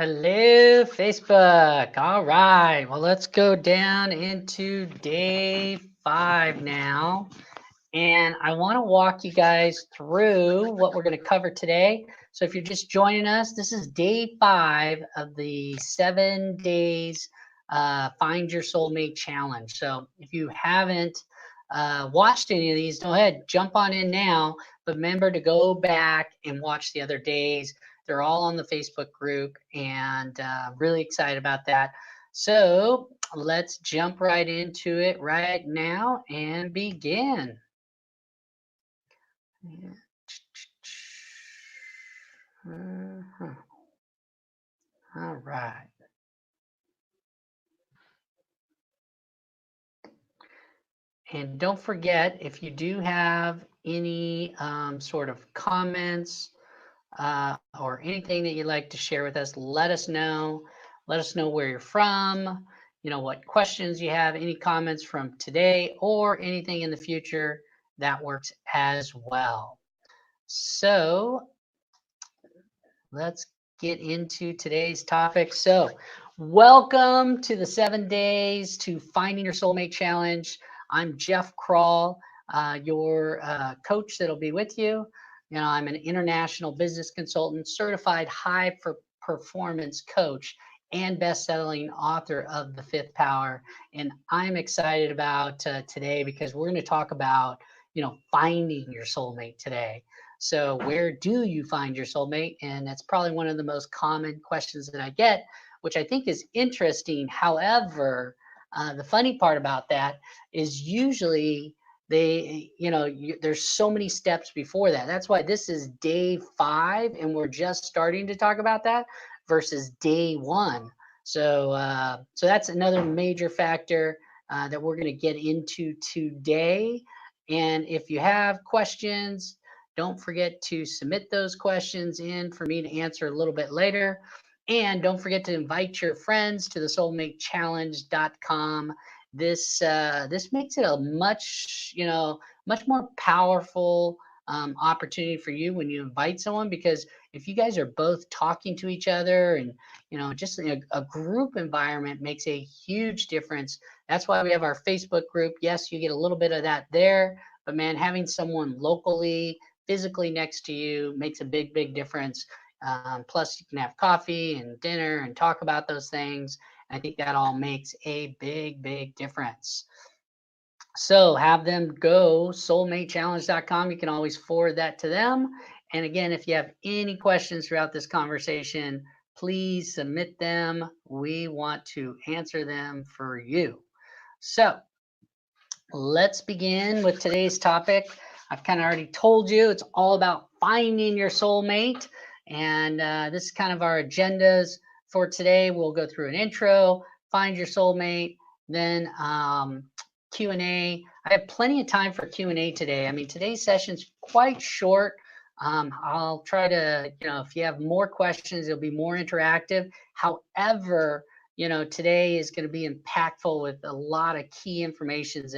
Hello, Facebook. All right. Well, let's go down into day 5 now. And I want to walk you guys through what we're going to cover today. So if you're just joining us, this is day 5 of the 7 days Find Your Soulmate Challenge. So if you haven't watched any of these, go ahead, jump on in now. But remember to go back and watch the other days. They're all on the Facebook group, and really excited about that. So let's jump right into it right now and begin. Yeah. All right. And don't forget, if you do have any sort of comments or anything that you'd like to share with us, let us know. Let us know where you're from, what questions you have, any comments from today or anything in the future. That works as well. So let's get into today's topic. So, welcome to the 7 days to Finding Your Soulmate Challenge. I'm Jeff Krahl, your coach that'll be with you. I'm an international business consultant, certified high performance coach, and best-selling author of The Fifth Power. And I'm excited about today because we're going to talk about, finding your soulmate today. So where do you find your soulmate? And that's probably one of the most common questions that I get, which I think is interesting. However, the funny part about that is usually there's so many steps before that. That's why this is day 5 and we're just starting to talk about that versus day 1. So that's another major factor that we're going to get into today. And if you have questions, don't forget to submit those questions in for me to answer a little bit later. And don't forget to invite your friends to the soulmatechallenge.com. This makes it a much more powerful opportunity for you when you invite someone, because if you guys are both talking to each other and just a group environment makes a huge difference. That's why we have our Facebook group. Yes, you get a little bit of that there, but man, having someone locally, physically next to you makes a big difference. Plus, you can have coffee and dinner and talk about those things. And I think that all makes a big difference. So have them go soulmatechallenge.com. You can always forward that to them. And again, if you have any questions throughout this conversation, please submit them. We want to answer them for you. So let's begin with today's topic. I've kind of already told you it's all about finding your soulmate. And this is kind of our agendas for today. We'll go through an intro, find your soulmate, then Q&A. I have plenty of time for Q&A today. I mean, today's session's quite short. I'll try to, if you have more questions, it'll be more interactive. However, today is going to be impactful with a lot of key information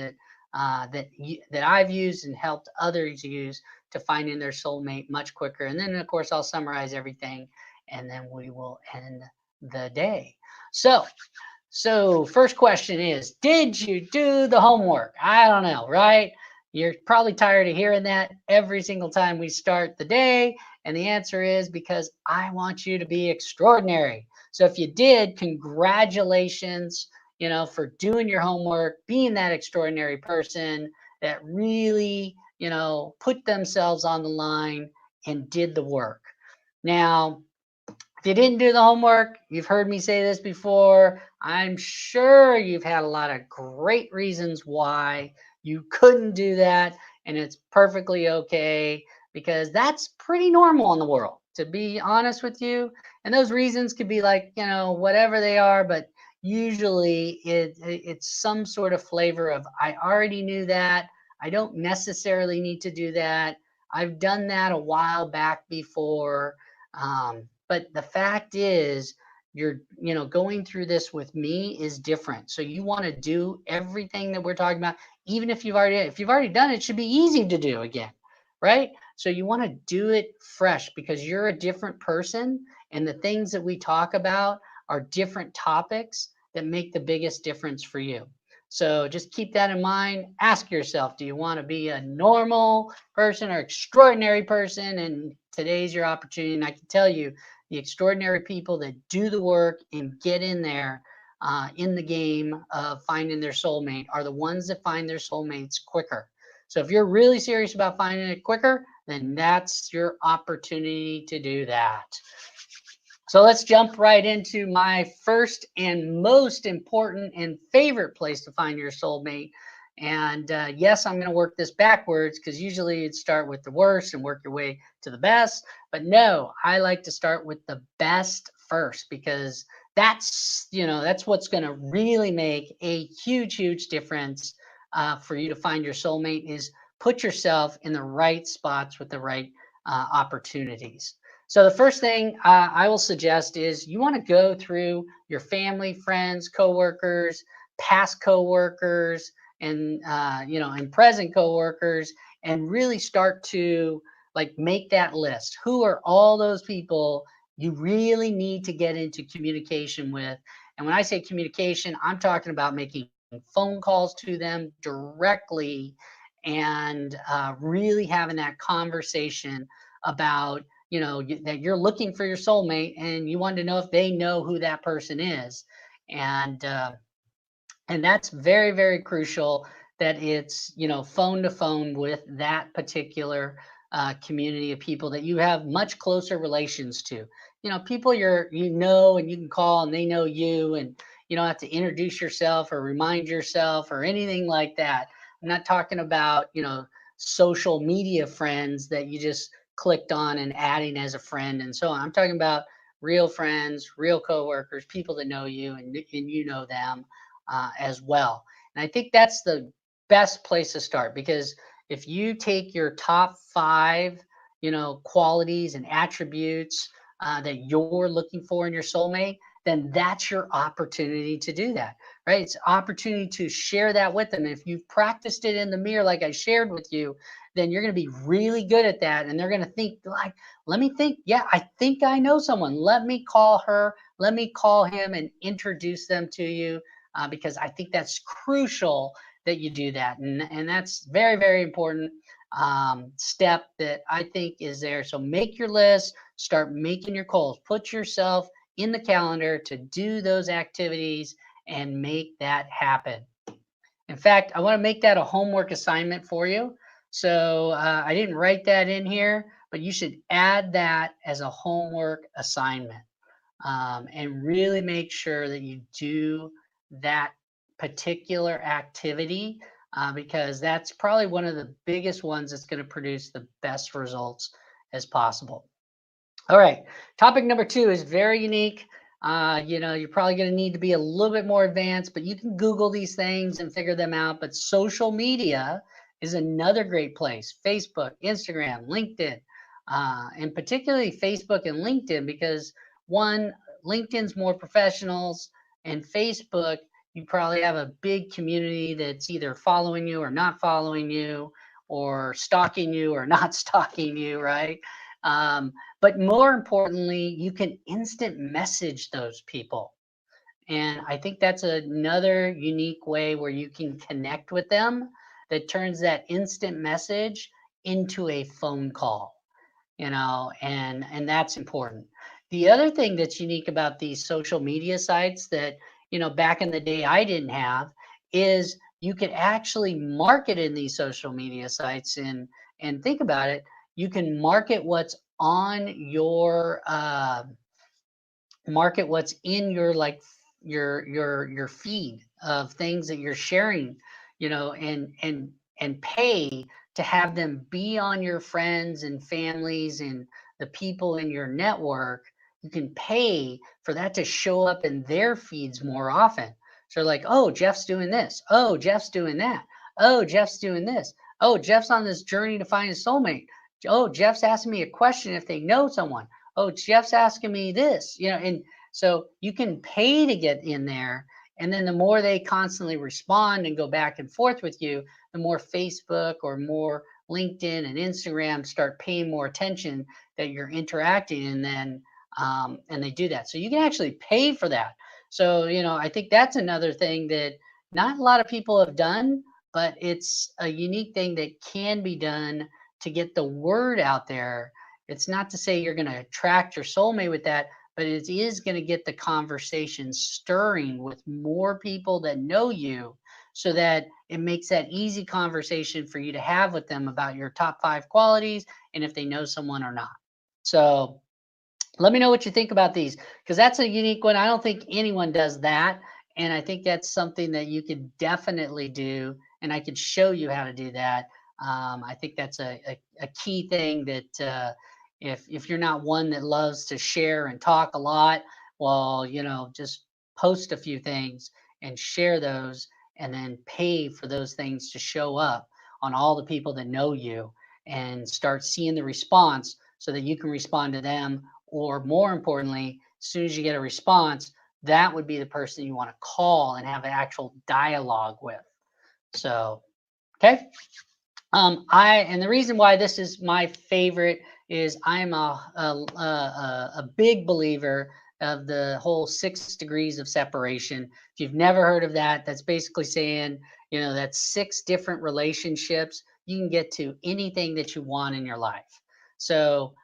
that I've used and helped others use to finding their soulmate much quicker. And then, of course, I'll summarize everything, and then we will end the day. So first question is, did you do the homework? I don't know, right? You're probably tired of hearing that every single time we start the day. And the answer is because I want you to be extraordinary. So if you did, congratulations, for doing your homework, being that extraordinary person that really, put themselves on the line and did the work. Now, if you didn't do the homework, you've heard me say this before. I'm sure you've had a lot of great reasons why you couldn't do that, and it's perfectly okay because that's pretty normal in the world, to be honest with you. And those reasons could be like, whatever they are, but usually it's some sort of flavor of, I already knew that. I don't necessarily need to do that. I've done that a while back before. But the fact is, you're going through this with me is different. So you want to do everything that we're talking about, even if you've already done it, should be easy to do again, right? So you want to do it fresh because you're a different person, and the things that we talk about are different topics that make the biggest difference for you. So just keep that in mind. Ask yourself, do you want to be a normal person or extraordinary person? And today's your opportunity. And I can tell you, the extraordinary people that do the work and get in there in the game of finding their soulmate are the ones that find their soulmates quicker. So if you're really serious about finding it quicker, then that's your opportunity to do that. So let's jump right into my first and most important and favorite place to find your soulmate. And yes, I'm going to work this backwards because usually you'd start with the worst and work your way to the best. But no, I like to start with the best first because that's what's going to really make a huge, huge difference for you to find your soulmate is put yourself in the right spots with the right opportunities. So the first thing I will suggest is you want to go through your family, friends, coworkers, past coworkers, and and present coworkers, and really start to like make that list. Who are all those people you really need to get into communication with? And when I say communication, I'm talking about making phone calls to them directly and really having that conversation about that you're looking for your soulmate and you want to know if they know who that person is. And uh, and that's very, very crucial that it's phone to phone with that particular community of people that you have much closer relations to. People and you can call and they know you, and you don't have to introduce yourself or remind yourself or anything like that. I'm not talking about social media friends that you just clicked on and adding as a friend and so on. I'm talking about real friends, real coworkers, people that know you and you know them as well. And I think that's the best place to start because if you take your top five, qualities and attributes that you're looking for in your soulmate, then that's your opportunity to do that, right? It's opportunity to share that with them. If you've practiced it in the mirror, like I shared with you, then you're going to be really good at that. And they're going to think like, let me think. Yeah, I think I know someone. Let me call her. Let me call him and introduce them to you because I think that's crucial that you do that. And that's very, very important step that I think is there. So make your list, start making your calls, put yourself in the calendar to do those activities and make that happen. In fact, I want to make that a homework assignment for you. So I didn't write that in here, but you should add that as a homework assignment and really make sure that you do that particular activity because that's probably one of the biggest ones that's going to produce the best results as possible. All right, topic number 2 is very unique. You're probably going to need to be a little bit more advanced, but you can Google these things and figure them out. But social media is another great place. Facebook, Instagram, LinkedIn, and particularly Facebook and LinkedIn, because one, LinkedIn's more professionals, and Facebook, you probably have a big community that's either following you or not following you, or stalking you or not stalking you, right? Um, but more importantly, you can instant message those people. And I think that's another unique way where you can connect with them that turns that instant message into a phone call, and that's important. The other thing that's unique about these social media sites that, back in the day I didn't have is you could actually market in these social media sites and think about it. You can market what's in your like your feed of things that you're sharing, and pay to have them be on your friends and families and the people in your network. You can pay for that to show up in their feeds more often. So like, oh, Jeff's doing this. Oh, Jeff's doing that. Oh, Jeff's doing this. Oh, Jeff's on this journey to find a soulmate. Oh, Jeff's asking me a question if they know someone. Oh, Jeff's asking me this, and so you can pay to get in there. And then the more they constantly respond and go back and forth with you, the more Facebook or more LinkedIn and Instagram start paying more attention that you're interacting, and then and they do that. So you can actually pay for that. So, I think that's another thing that not a lot of people have done, but it's a unique thing that can be done to get the word out there. It's not to say you're going to attract your soulmate with that, but it is going to get the conversation stirring with more people that know you, so that it makes that easy conversation for you to have with them about your top 5 qualities and if they know someone or not. So, let me know what you think about these, because that's a unique one. I don't think anyone does that. And I think that's something that you could definitely do. And I could show you how to do that. I think that's a key thing that if you're not one that loves to share and talk a lot, well, just post a few things and share those, and then pay for those things to show up on all the people that know you, and start seeing the response so that you can respond to them. Or more importantly, as soon as you get a response, that would be the person you want to call and have an actual dialogue with. So, okay. And the reason why this is my favorite is I'm a big believer of the whole 6 degrees of separation. If you've never heard of that, that's basically saying, that's 6 different relationships. You can get to anything that you want in your life. So,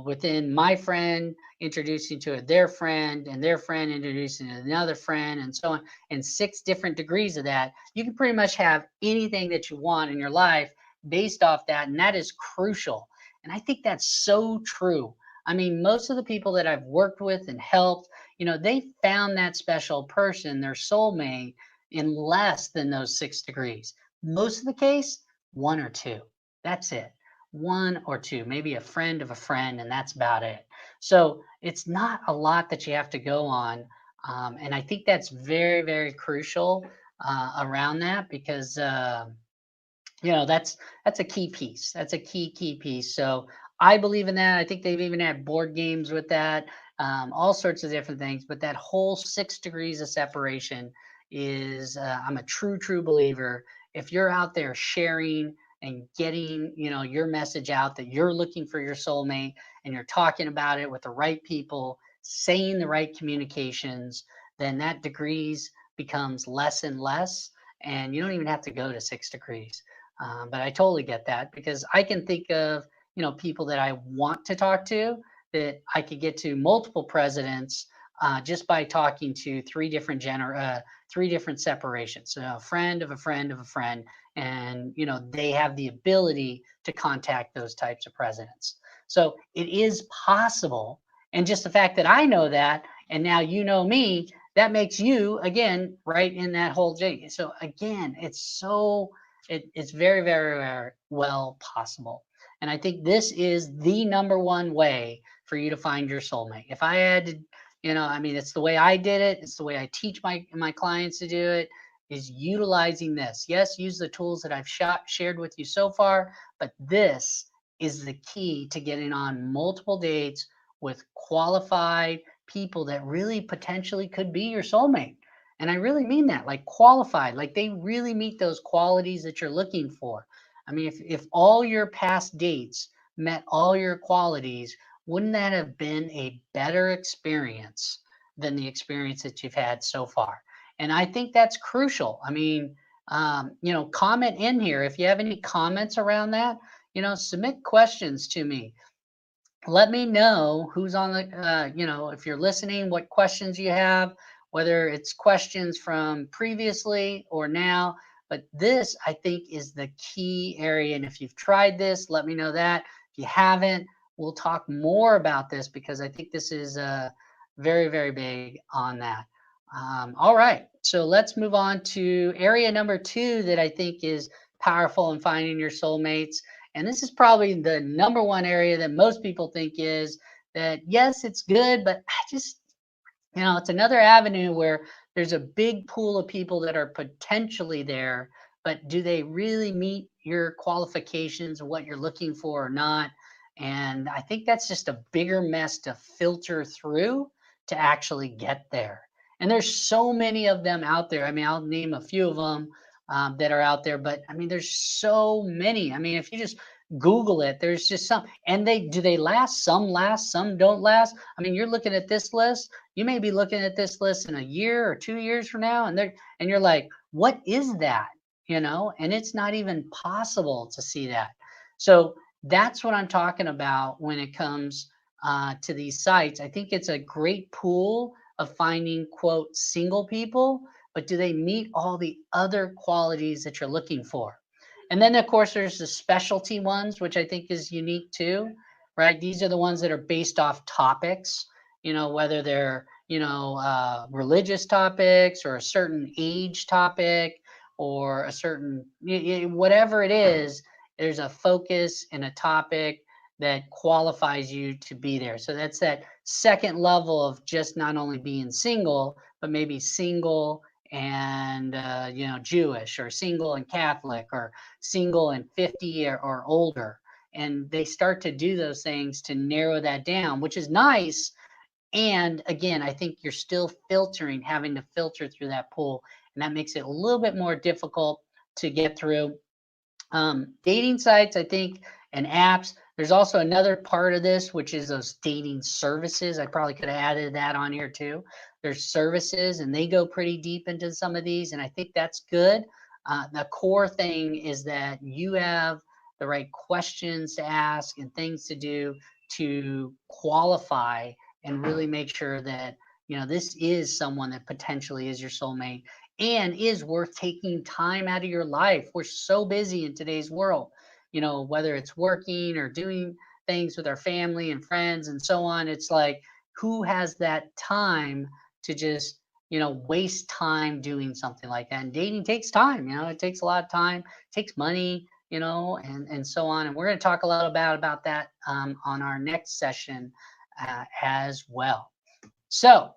within my friend introducing to their friend, and their friend introducing to another friend, and so on, and 6 different degrees of that, you can pretty much have anything that you want in your life based off that. And that is crucial. And I think that's so true. I mean, most of the people that I've worked with and helped, they found that special person, their soulmate, in less than those 6 degrees. Most of the case, 1 or 2. That's it. 1 or 2, maybe a friend of a friend, and that's about it. So it's not a lot that you have to go on. And I think that's very, very crucial around that, because that's a key piece. That's a key piece. So I believe in that. I think they've even had board games with that, all sorts of different things. But that whole 6 degrees of separation is, I'm a true believer. If you're out there sharing and getting, your message out that you're looking for your soulmate, and you're talking about it with the right people, saying the right communications, then that degrees becomes less and less, and you don't even have to go to 6 degrees. But I totally get that, because I can think of, people that I want to talk to, that I could get to multiple presidents just by talking to 3 different separations. So a friend of a friend of a friend, and they have the ability to contact those types of presidents. So it is possible, and just the fact that I know that, and now you know me, that makes you again right in that whole J. So again, it's very, very, very well possible. And I think this is the number one way for you to find your soulmate. If I had to, I mean, it's the way I did it. It's the way I teach my clients to do it, is utilizing this. Yes, use the tools that I've shared with you so far, but this is the key to getting on multiple dates with qualified people that really potentially could be your soulmate. And I really mean that, like qualified, like they really meet those qualities that you're looking for. I mean, if all your past dates met all your qualities, wouldn't that have been a better experience than the experience that you've had so far? And I think that's crucial. I mean, comment in here if you have any comments around that. Submit questions to me. Let me know who's on the, if you're listening, what questions you have, whether it's questions from previously or now. But this, I think, is the key area. And if you've tried this, let me know that. If you haven't, we'll talk more about this, because I think this is very, very big on that. All right. So let's move on to area number 2 that I think is powerful in finding your soulmates. And this is probably the number one area that most people think is that, yes, it's good, but I just, it's another avenue where there's a big pool of people that are potentially there, but do they really meet your qualifications of what you're looking for or not? And I think that's just a bigger mess to filter through to actually get there. And there's so many of them out there. I mean, I'll name a few of them. that are out there. But I mean, there's so many. I mean, if you just Google it, there's just some, and they last? Some last, some don't last. I mean, you're looking at this list. You may be looking at this list in a year or 2 years from now, and you're like, what is that? And it's not even possible to see that. So that's what I'm talking about when it comes to these sites. I think it's a great pool of finding, quote, single people, but do they meet all the other qualities that you're looking for? And then, of course, there's the specialty ones, which I think is unique too, right? These are the ones that are based off topics, whether they're, religious topics or a certain age topic or a certain, whatever it is, there's a focus and a topic that qualifies you to be there. So that's that second level of just not only being single, but maybe single and Jewish, or single and Catholic, or single and 50 or older. And they start to do those things to narrow that down, which is nice. And again, I think you're still having to filter through that pool, and that makes it a little bit more difficult to get through. Dating sites, I think, and apps. There's also another part of this, which is those dating services. I probably could have added that on here too. There's services, and they go pretty deep into some of these, and I think that's good. The core thing is that you have the right questions to ask and things to do to qualify and really make sure that this is someone that potentially is your soulmate and is worth taking time out of your life. We're so busy in today's world, whether it's working or doing things with our family and friends and so on. It's like, who has that time to just, waste time doing something like that? And dating takes time, it takes a lot of time, it takes money, and so on. And we're going to talk a lot about that on our next session as well. So,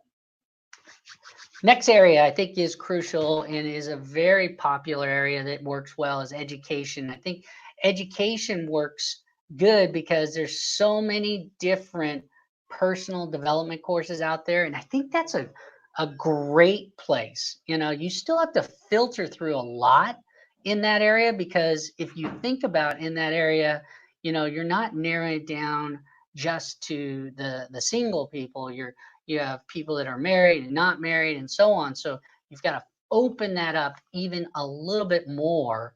next area I think is crucial and is a very popular area that works well is education. I think education works good because there's so many different personal development courses out there. And I think that's a great place. You still have to filter through a lot in that area, because if you think about in that area, you're not narrowing it down just to the single people. You have people that are married and not married and so on. So you've got to open that up even a little bit more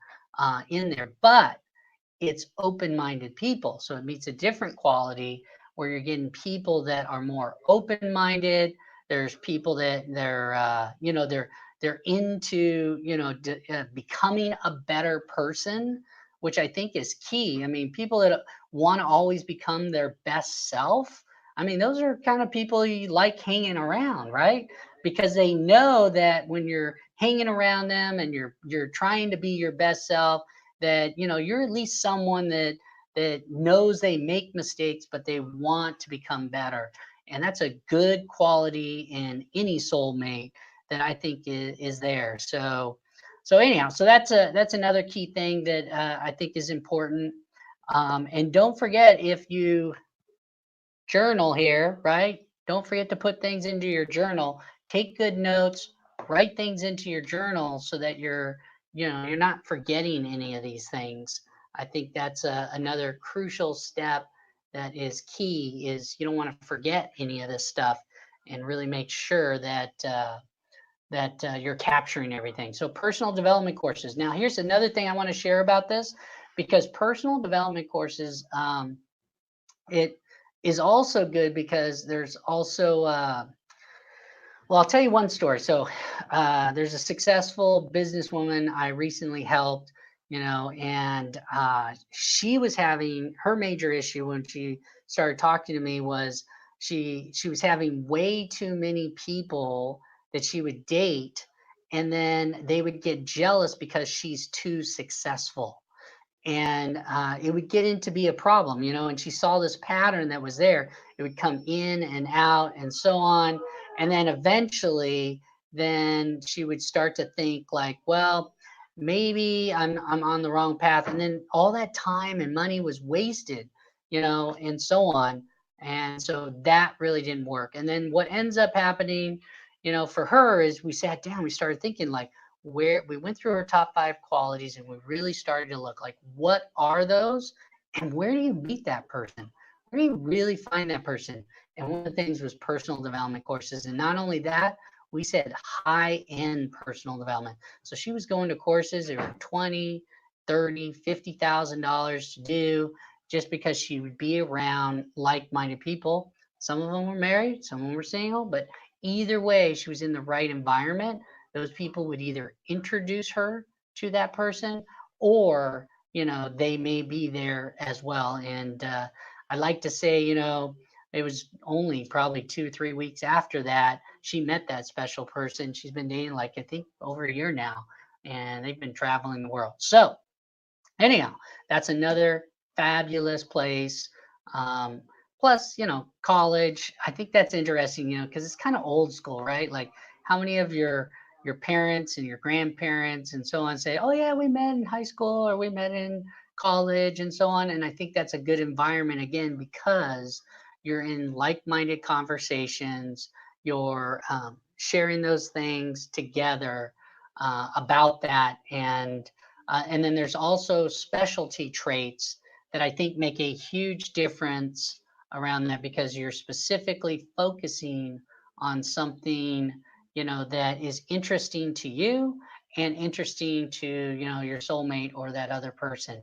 in there. But it's open-minded people. So it meets a different quality where you're getting people that are more open-minded. There's people that they're into, becoming a better person, which I think is key. I mean, people that want to always become their best self. I mean, those are kind of people you like hanging around, right? Because they know that when you're hanging around them and you're trying to be your best self, that you're at least someone that knows they make mistakes, but they want to become better. And that's a good quality in any soulmate that I think is there. So anyhow, so that's another key thing that I think is important. And don't forget, if you journal here, right? Don't forget to put things into your journal. Take good notes, write things into your journal so that you're not forgetting any of these things. I think that's another crucial step that is key, is you don't want to forget any of this stuff, and really make sure that you're capturing everything. So personal development courses. Now, here's another thing I want to share about this, because personal development courses, it is also good because there's also well, I'll tell you one story. So there's a successful businesswoman I recently helped, and she was having her major issue when she started talking to me was she was having way too many people that she would date, and then they would get jealous because she's too successful, and it would get into be a problem, and she saw this pattern that was there. It would come in and out and so on. And then eventually, then she would start to think like, well, maybe I'm on the wrong path. And then all that time and money was wasted, and so on. And so that really didn't work. And then what ends up happening, for her is we sat down, we started thinking like, where we went through her top 5 qualities, and we really started to look like, what are those, and where do you meet that person? Where do you really find that person? And one of the things was personal development courses. And not only that, we said high-end personal development. So she was going to courses that were 20, 30, $50,000 to do, just because she would be around like-minded people. Some of them were married, some of them were single, but either way, she was in the right environment. Those people would either introduce her to that person, or they may be there as well. And I like to say, it was only probably 2 3 weeks after that she met that special person. She's been dating, like, I think, over a year now, and they've been traveling the world. So anyhow, that's another fabulous place. Um, Plus, college. I think that's interesting, because it's kind of old school, right? Like, how many of your parents and your grandparents and so on say, "Oh yeah, we met in high school, or we met in college," and so on. And I think that's a good environment, again, because you're in like-minded conversations. You're sharing those things together about that. And then there's also specialty traits that I think make a huge difference around that, because you're specifically focusing on something, that is interesting to you and interesting to, your soulmate or that other person.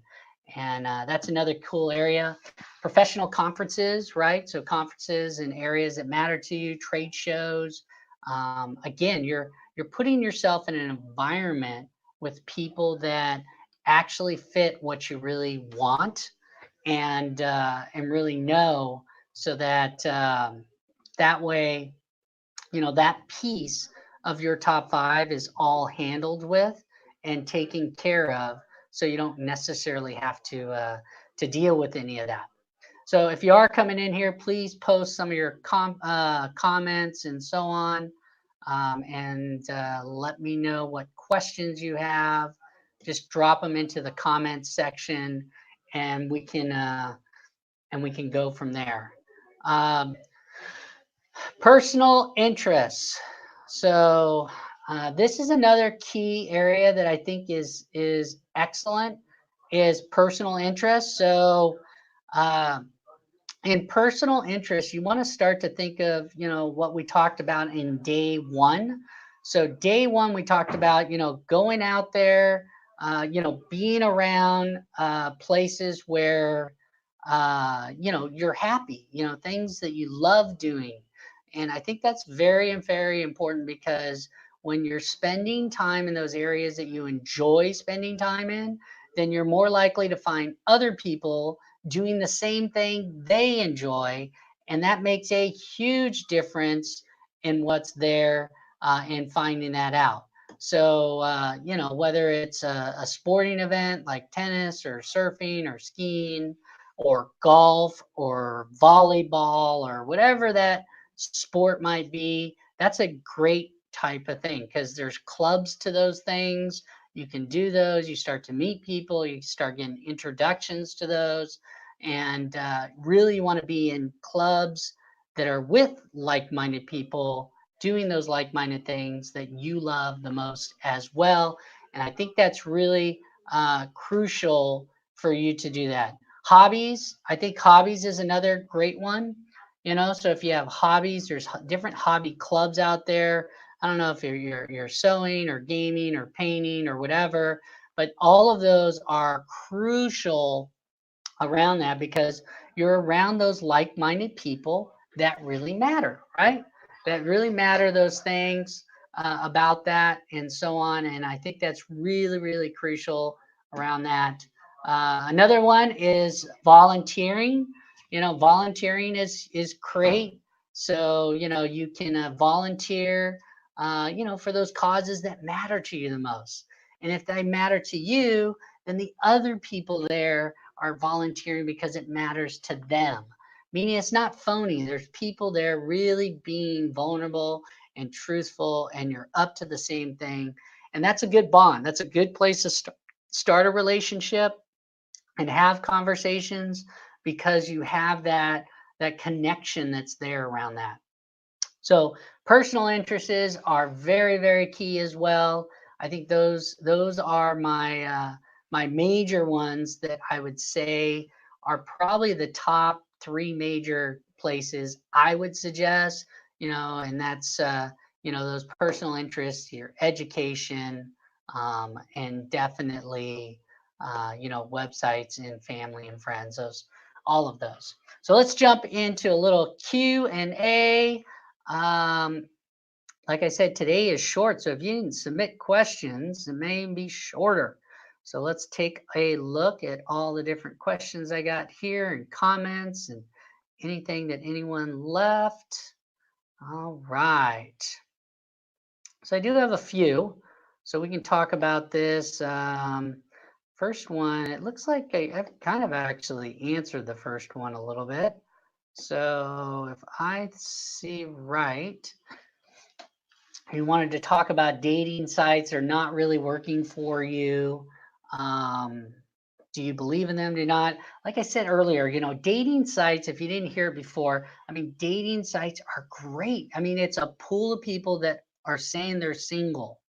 And that's another cool area. Professional conferences, right? So conferences in areas that matter to you, trade shows. Again, you're putting yourself in an environment with people that actually fit what you really want, and really know, so that that way, that piece of your top 5 is all handled with and taken care of, so you don't necessarily have to deal with any of that. So if you are coming in here, please post some of your comments and so on, and let me know what questions you have. Just drop them into the comments section, and we can go from there. Um, Personal interests. So this is another key area that I think is excellent, is personal interest. So uh, in personal interest, you want to start to think of, what we talked about in day one. So day one, we talked about, going out there, being around places where, you're happy, things that you love doing. And I think that's very and very important, because when you're spending time in those areas that you enjoy spending time in, then you're more likely to find other people doing the same thing they enjoy. And that makes a huge difference in what's there, and finding that out. So, whether it's a sporting event like tennis or surfing or skiing or golf or volleyball or whatever that sport might be, that's a great type of thing, because there's clubs to those things. You can do those. You start to meet people. You start getting introductions to those, and really want to be in clubs that are with like-minded people doing those like-minded things that you love the most as well. And I think that's really crucial for you to do that. Hobbies. I think hobbies is another great one. So if you have hobbies, there's different hobby clubs out there. I don't know if you're sewing or gaming or painting or whatever, but all of those are crucial around that, because you're around those like-minded people that really matter, right? That really matter, those things about that, and so on. And I think that's really, really crucial around that. Another one is volunteering. Volunteering is great. So you can volunteer, for those causes that matter to you the most. And if they matter to you, then the other people there are volunteering because it matters to them. Meaning it's not phony. There's people there really being vulnerable and truthful, and you're up to the same thing. And that's a good bond. That's a good place to start a relationship and have conversations, because you have that connection that's there around that. So personal interests are very, very key as well. I think those are my major ones that I would say are probably the top three major places I would suggest. And that's those personal interests, your education, and definitely websites and family and friends. Those all of those. So let's jump into a little Q&A. Um, like I said, today is short, so if you didn't submit questions, it may be shorter. So let's take a look at all the different questions I got here and comments and anything that anyone left. All right. So I do have a few, so we can talk about this. First one, it looks like I've kind of actually answered the first one a little bit. So if I see right, you wanted to talk about dating sites are not really working for you. Um, do you believe in them? Do you not? Like I said earlier, dating sites, if you didn't hear it before, I mean, dating sites are great. I mean, it's a pool of people that are saying they're single,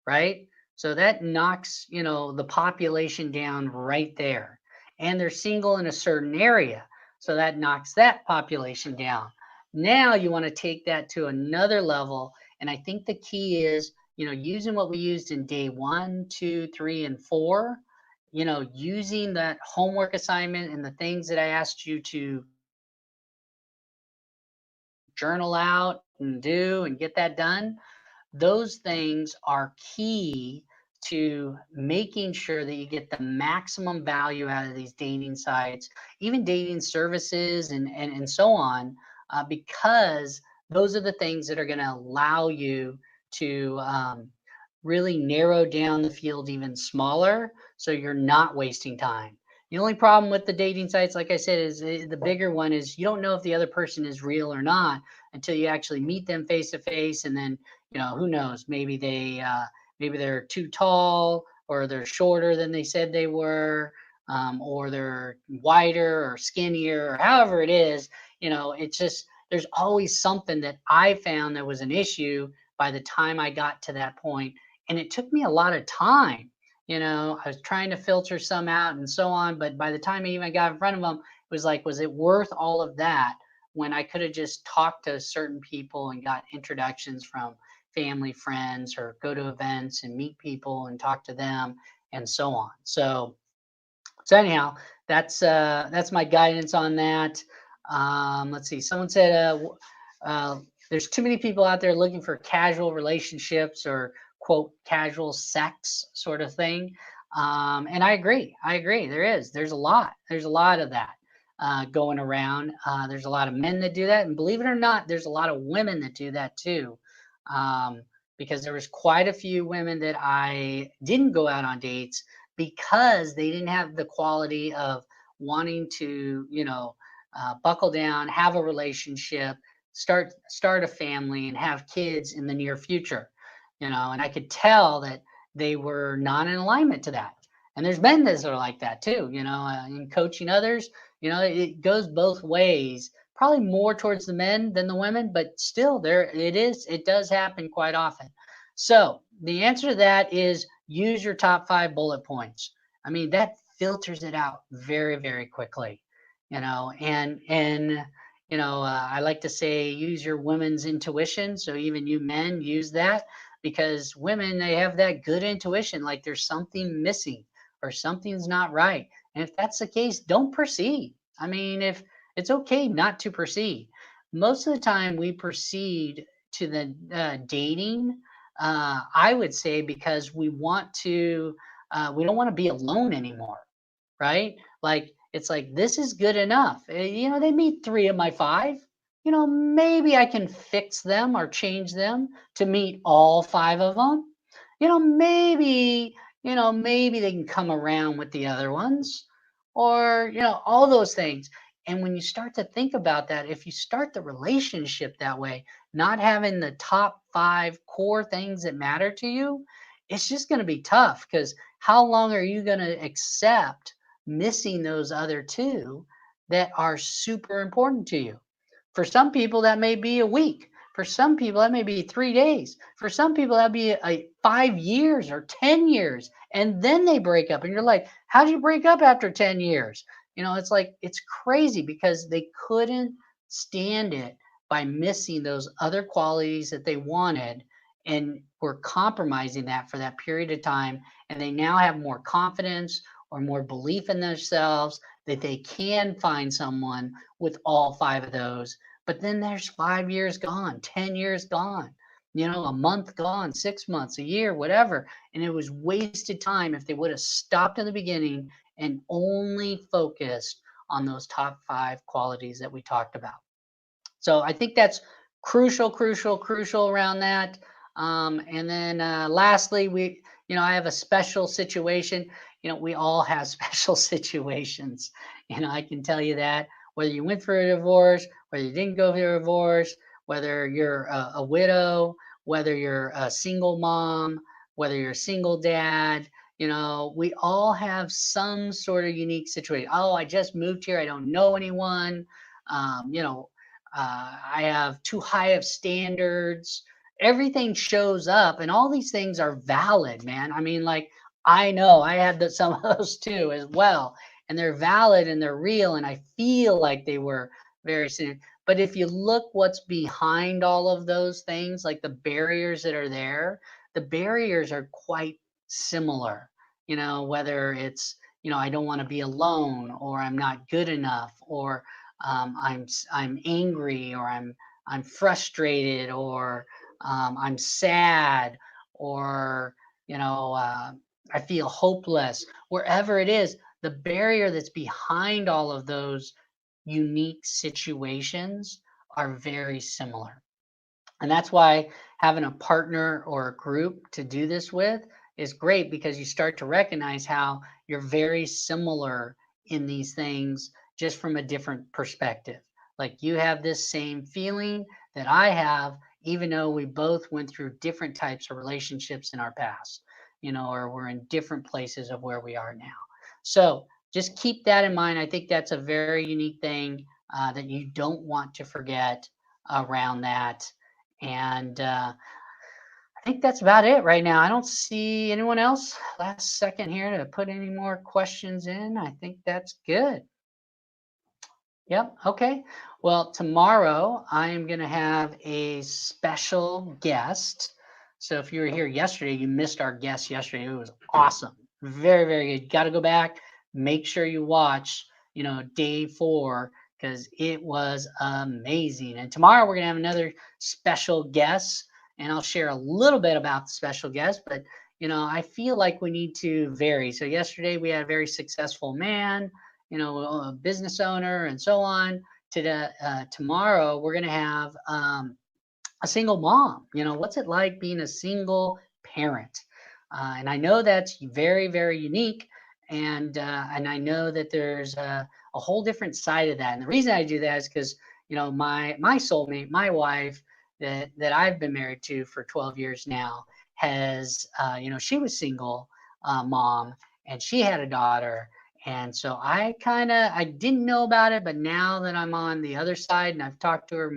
right? So that knocks, the population down right there. And they're single in a certain area. So that knocks that population down. Now you want to take that to another level. And I think the key is, using what we used in day 1, 2, 3, and 4, using that homework assignment and the things that I asked you to journal out and do and get that done. Those things are key to making sure that you get the maximum value out of these dating sites, even dating services and so on, because those are the things that are going to allow you to really narrow down the field even smaller so you're not wasting time. The only problem with the dating sites, like I said, is the bigger one is you don't know if the other person is real or not until you actually meet them face to face, and then who knows, maybe they're too tall or they're shorter than they said they were, or they're wider or skinnier or however it is. It's just there's always something that I found that was an issue by the time I got to that point, and it took me a lot of time. I was trying to filter some out and so on, but by the time I even got in front of them, it was like, was it worth all of that when I could have just talked to certain people and got introductions from family, friends, or go to events and meet people and talk to them and so on. So anyhow, that's my guidance on that. Let's see. Someone said uh, there's too many people out there looking for casual relationships or quote casual sex sort of thing. And I agree. I agree. There's a lot. There's a lot of that going around. There's a lot of men that do that, and believe it or not, there's a lot of women that do that too. Um, because there was quite a few women that I didn't go out on dates because they didn't have the quality of wanting to, buckle down, have a relationship, start a family, and have kids in the near future. And I could tell that they were not in alignment to that. And there's men that are like that too. In coaching others, it goes both ways. Probably more towards the men than the women, but still, there it is. It does happen quite often. So the answer to that is use your top 5 bullet points. I mean, that filters it out very, very quickly, and I like to say use your women's intuition. So even you men use that, because women, they have that good intuition, like there's something missing or something's not right. And if that's the case, don't proceed. I mean, if it's okay not to proceed, most of the time we proceed to the dating, I would say, because we don't want to be alone anymore, right? Like it's like this is good enough. They meet 3 of my 5. Maybe I can fix them or change them to meet all 5 of them. Maybe they can come around with the other ones, or all those things. And when you start to think about that, if you start the relationship that way, not having the top 5 core things that matter to you, it's just going to be tough, because how long are you going to accept missing those other 2 that are super important to you? For some people, that may be a week. For some people, that may be 3 days. For some people, that'd be 5 years or 10 years. And then they break up. And you're like, how'd you break up after 10 years? It's like, it's crazy because they couldn't stand it by missing those other qualities that they wanted and were compromising that for that period of time. And they now have more confidence or more belief in themselves that they can find someone with all five of those. But then there's 5 years gone, 10 years gone, a month gone, 6 months, a year, whatever. And it was wasted time if they would have stopped in the beginning and only focused on those top five qualities that we talked about. So I think that's crucial, crucial, crucial around that. And then lastly, I have a special situation. We all have special situations. I can tell you that whether you went through a divorce, whether you didn't go through a divorce, whether you're a widow, whether you're a single mom, whether you're a single dad, we all have some sort of unique situation. Oh, I just moved here. I don't know anyone. Um, you know, I have too high of standards. Everything shows up, and all these things are valid, man. I mean, like, I know I had some of those too as well, and they're valid and they're real, and I feel like they were very soon. But if you look what's behind all of those things, like the barriers that are there, the barriers are quite similar. Whether it's I don't want to be alone, or I'm not good enough, or I'm angry, or I'm frustrated, or I'm sad, or I feel hopeless. Wherever it is, the barrier that's behind all of those unique situations are very similar. And that's why having a partner or a group to do this with is great, because you start to recognize how you're very similar in these things just from a different perspective. Like, you have this same feeling that I have, even though we both went through different types of relationships in our past, or we're in different places of where we are now. So just keep that in mind. I think that's a very unique thing that you don't want to forget around that. And I think that's about it right now. I don't see anyone else last second here to put any more questions in. I think that's good. Yep. Okay. Well, tomorrow I am going to have a special guest. So if you were here yesterday, you missed our guest yesterday. It was awesome. Very, very good. Got to go back. Make sure you watch, day 4, because it was amazing. And tomorrow we're going to have another special guest, and I'll share a little bit about the special guest, but I feel like we need to vary. So yesterday we had a very successful man, a business owner, and so on. Tomorrow, we're going to have a single mom. What's it like being a single parent? And I know that's very, very unique. And I know that there's a whole different side of that. And the reason I do that is because, my soulmate, my wife that I've been married to for 12 years now has, she was single mom, and she had a daughter. And so I didn't know about it, but now that I'm on the other side and I've talked to her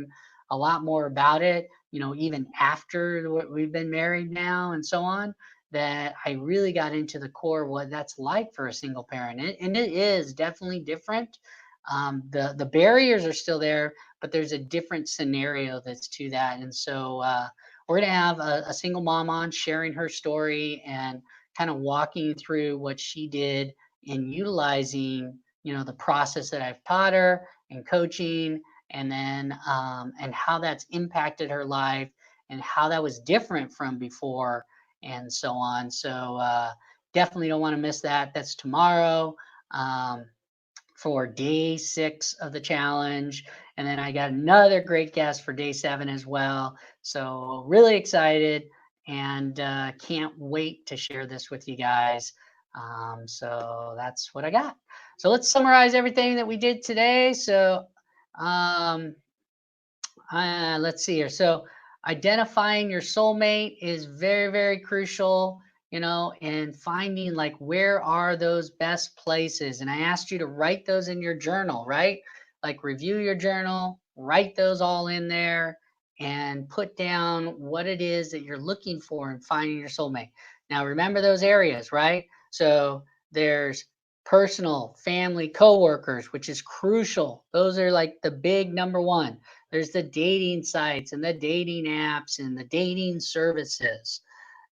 a lot more about it, even after we've been married now and so on, that I really got into the core of what that's like for a single parent. And it is definitely different. The barriers are still there, but there's a different scenario that's to that. And so we're going to have a single mom on sharing her story and kind of walking through what she did in utilizing, the process that I've taught her and coaching, and then and how that's impacted her life and how that was different from before, and so on. So definitely don't want to miss that. That's tomorrow for day 6 of the challenge. And then I got another great guest for day 7 as well. So really excited, and can't wait to share this with you guys. So that's what I got. So let's summarize everything that we did today. So um, let's see here. So identifying your soulmate is very, very crucial, and finding, like, where are those best places. And I asked you to write those in your journal, right? Like, review your journal, write those all in there, and put down what it is that you're looking for in finding your soulmate. Now, remember those areas, right? So there's personal, family, coworkers, which is crucial. Those are like the big number one. There's the dating sites and the dating apps and the dating services.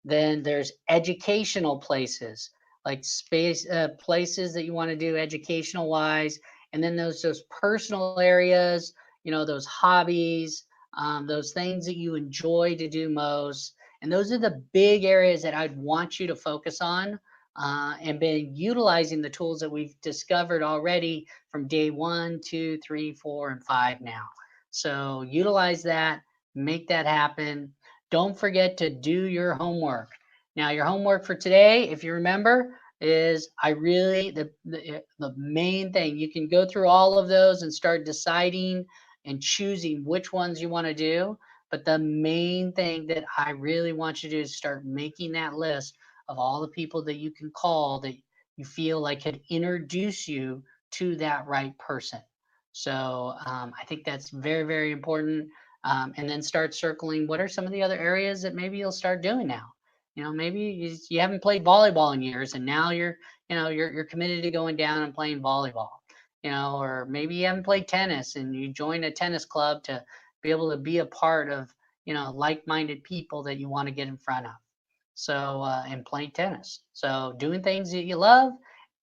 Then there's educational places, like space places that you want to do educational wise, and then those personal areas, those hobbies, those things that you enjoy to do most, and those are the big areas that I'd want you to focus on. And been utilizing the tools that we've discovered already from day 1, 2, 3, 4, and 5 now. So utilize that, make that happen. Don't forget to do your homework. Now, your homework for today, if you remember, is I really the main thing. You can go through all of those and start deciding and choosing which ones you want to do. But the main thing that I really want you to do is start making that list of all the people that you can call that you feel like could introduce you to that right person. So I think that's very, very important. And then start circling what are some of the other areas that maybe you'll start doing now. Maybe you haven't played volleyball in years, and now you're committed to going down and playing volleyball. Or maybe you haven't played tennis and you join a tennis club to be able to be a part of like-minded people that you want to get in front of. So and playing tennis. So doing things that you love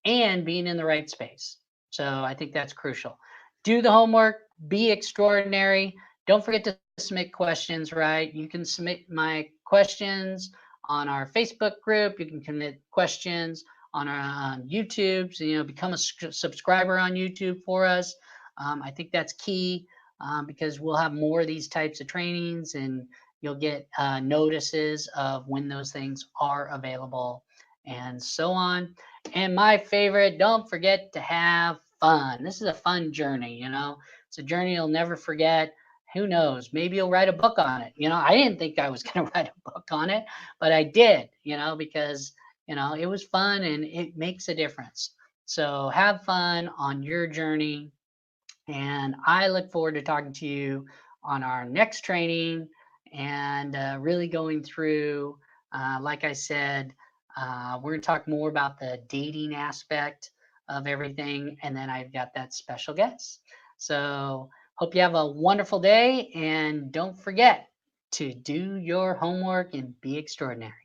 and being in the right space. So I think that's crucial. Do the homework, be extraordinary. Don't forget to submit questions, right? You can submit my questions on our Facebook group. You can submit questions on our YouTube. So, become a subscriber on YouTube for us. I think that's key because we'll have more of these types of trainings, and you'll get notices of when those things are available and so on. And my favorite, don't forget to have fun. This is a fun journey. It's a journey you'll never forget. Who knows? Maybe you'll write a book on it. I didn't think I was going to write a book on it, but I did, because, it was fun and it makes a difference. So have fun on your journey. And I look forward to talking to you on our next training and really going through, like I said, we're going to talk more about the dating aspect of everything. And then I've got that special guest. So hope you have a wonderful day. And don't forget to do your homework and be extraordinary.